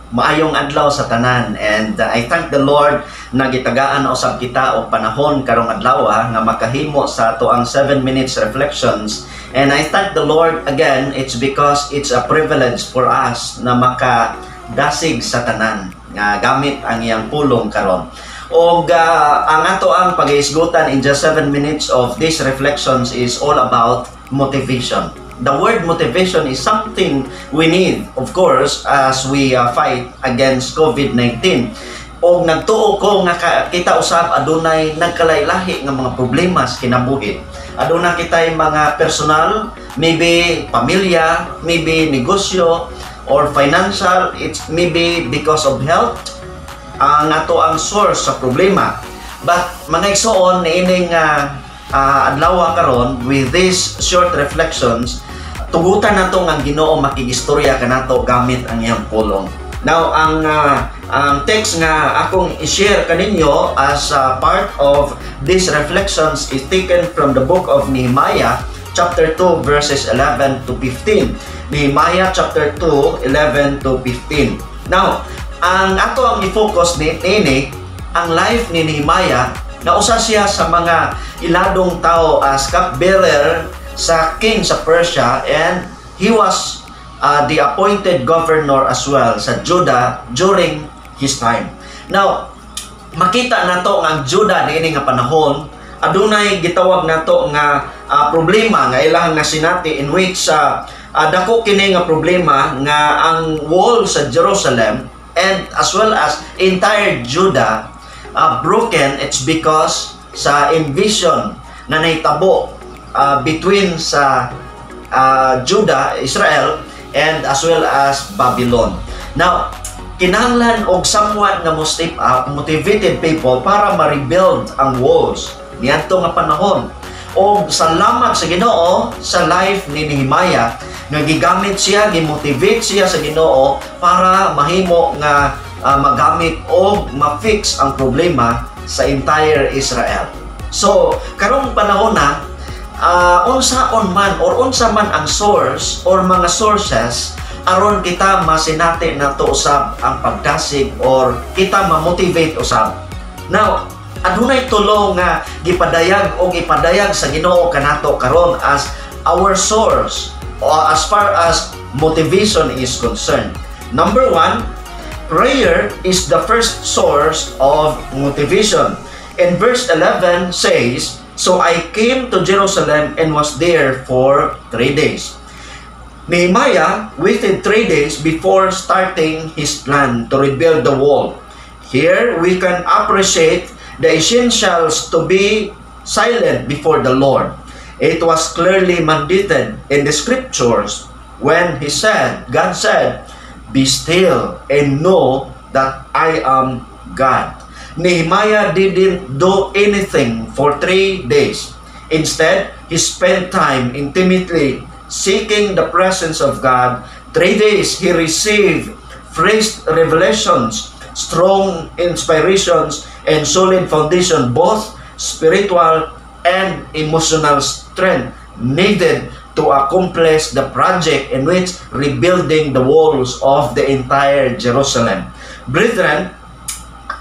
Maayong adlaw sa tanan, and I thank the Lord na gitagaan usab kita og panahon karong adlaw nga makahimo sa ato ang 7 minutes reflections. And I thank the Lord again, it's because it's a privilege for us na makadasig sa tanan nga gamit ang iyang pulong karon. Og ang ato ang pag-iisgutan in just 7 minutes of these reflections is all about motivation. The word motivation is something we need, of course, as we fight against COVID-19. O nagtuo ko nga kita usab adunay nagkalaylahi nga mga problema sa kinabuhi. Aduna kitay mga personal, maybe pamilya, maybe negosyo, or financial. It's maybe because of health. Ang ato ang source sa problema. But mga igsoon niining adlaw karon with these short reflections, tugutan nato ang Ginoo makigistorya kanato gamit ang iyang pulong. Now ang text nga akong i-share kaninyo as part of these reflections is taken from the book of Nehemiah chapter 2 verses 11 to 15. Nehemiah chapter 2 11 to 15. Now ang ato ang i-focus nini ang life ni Nehemiah na usa siya sa mga iladong tao as cupbearer sa king sa Persia, and he was the appointed governor as well sa Judah during his time. Now makita nato nga ang Judah niini nga panahon adunay gitawag nato nga problema nga ilang nasinati in which dako kini nga problema nga ang wall sa Jerusalem and as well as entire Judah broken. It's because sa invasion na naitabo between sa Judah, Israel, and as well as Babylon. Now, kinahanglan og somewhat nga mo-step up, motivated people para ma-rebuild ang walls niadto nga panahon. O salamat sa Ginoo sa life ni Nehemiah nga gigamit siya, gimotivate siya sa Ginoo para mahimo nga magamit o ma-fix ang problema sa entire Israel. So, karong panahon na unsaon man or unsa man ang source or mga sources aron kita masinati nato usab ang pagdasig or kita ma-motivate usab. Now, adunay tulo nga gipadayag o ipadayag sa Ginoo kanato karon as our source or as far as motivation is concerned. Number 1, prayer is the first source of motivation. And verse 11 says, "So I came to Jerusalem and was there for 3 days." Nehemiah waited 3 days before starting his plan to rebuild the wall. Here we can appreciate the essentials to be silent before the Lord. It was clearly mandated in the scriptures when God said, "Be still and know that I am God." Nehemiah didn't do anything for 3 days. Instead, he spent time intimately seeking the presence of God. 3 days he received fresh revelations, strong inspirations, and solid foundation, both spiritual and emotional strength needed to accomplish the project in which rebuilding the walls of the entire Jerusalem. Brethren,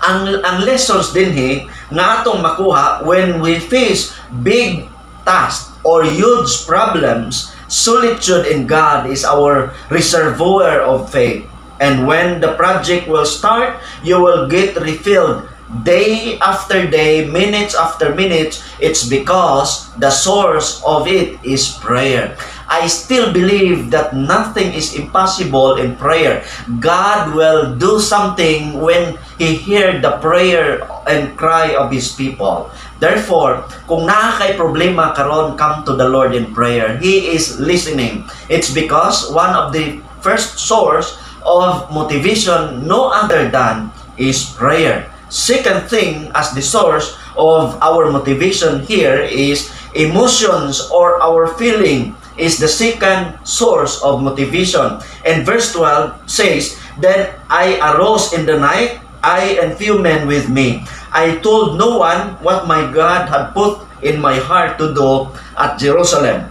ang lessons dinhi nga atong makuha when we face big tasks or huge problems, solitude in God is our reservoir of faith. And when the project will start, you will get refilled day after day, minutes after minutes. It's because the source of it is prayer. I still believe that nothing is impossible in prayer. God will do something when He hears the prayer and cry of His people. Therefore, kung nakakay problema karon, come to the Lord in prayer. He is listening. It's because one of the first source of motivation, no other than, is prayer. Second thing as the source of our motivation here is emotions or our feeling is the second source of motivation. And verse 12 says, "Then I arose in the night, I and few men with me. I told no one what my God had put in my heart to do at Jerusalem."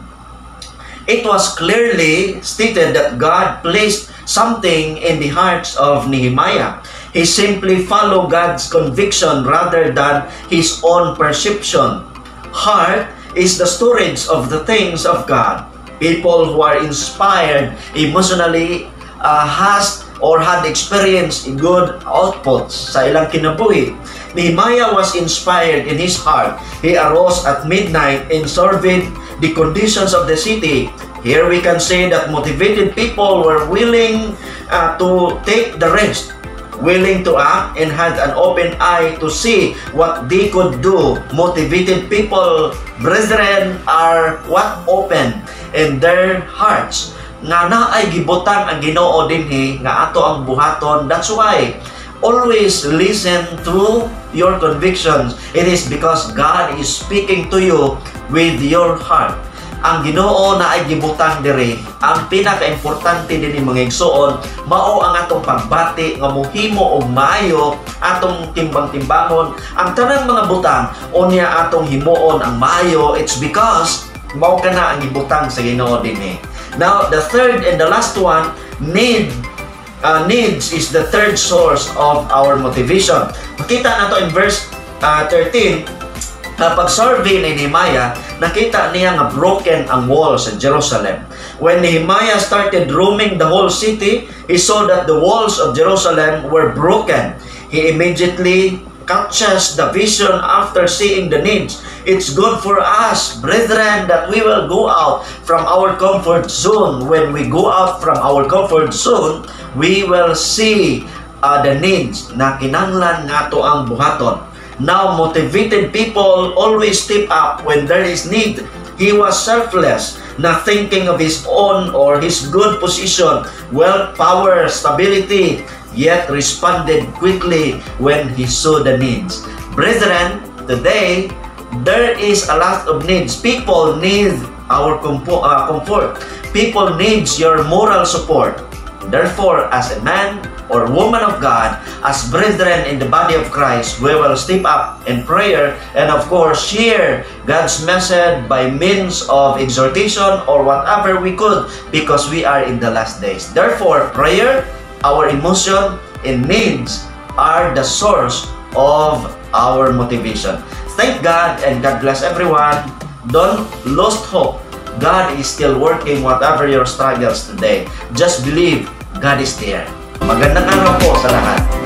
It was clearly stated that God placed something in the hearts of Nehemiah. He simply followed God's conviction rather than his own perception. Heart is the storage of the things of God. People who are inspired emotionally had experienced good outputs sa ilang kinabuhi. Nehemiah was inspired in his heart. He arose at midnight and surveyed the conditions of the city. Here we can say that motivated people were willing to take the risk, willing to act, and had an open eye to see what they could do. Motivated people, brethren, are what open in their hearts nga naay gibutang ang Ginoo dinhi nga ato ang buhaton. That's why always listen to your convictions. It is because God is speaking to you with your heart. Ang Ginoo na ay gibutang diri, ang pinaka-importante dinhi mga igsoon, mao ang atong pagbati nga mohimo og maayo atong timbang-timbangon ang tanang mga butang unya atong himuon ang maayo. It's because mao kana ang gibutang sa Ginoo dinhi. Now, the third and the last one, needs is the third source of our motivation. Makita nato in verse 13, kapag survey ni Nehemiah, nakita niya nga broken ang walls sa Jerusalem. When Nehemiah started roaming the whole city, he saw that the walls of Jerusalem were broken. He immediately catches the vision after seeing the needs. It's good for us, brethren, that we will go out from our comfort zone. When we go out from our comfort zone, we will see the needs na kinahanglan nato ang buhaton. Now, motivated people always step up when there is need. He was selfless, not thinking of his own or his good position, wealth, power, stability, yet responded quickly when he saw the needs. Brethren, today, there is a lot of needs. People need our comfort. People need your moral support. Therefore, as a man or woman of God, as brethren in the body of Christ, we will step up in prayer and of course share God's message by means of exhortation or whatever we could, because we are in the last days. Therefore, prayer, our emotion, and needs are the source of our motivation. Thank God and God bless everyone. Don't lose hope. God is still working whatever your struggles today. Just believe God is there. Magandang araw po sa lahat.